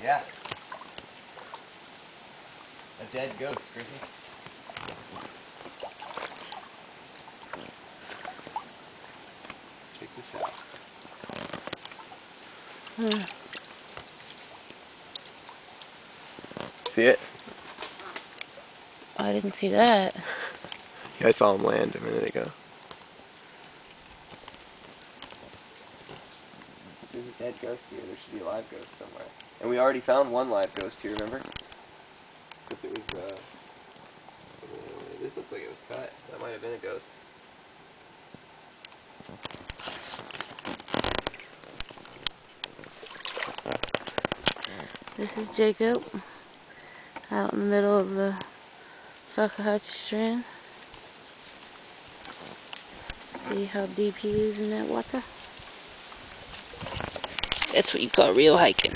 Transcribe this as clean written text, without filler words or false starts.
Yeah. A dead ghost, Chrissy. Check this out. See it? I didn't see that. Yeah, I saw him land a minute ago. There's a dead ghost here. There should be a live ghost somewhere. And we already found one live ghost here, remember? But it was, this looks like it was cut. That might have been a ghost. This is Jacob out in the middle of the Fakahatchee Strand. See how deep he is in that water? That's what you call real hiking.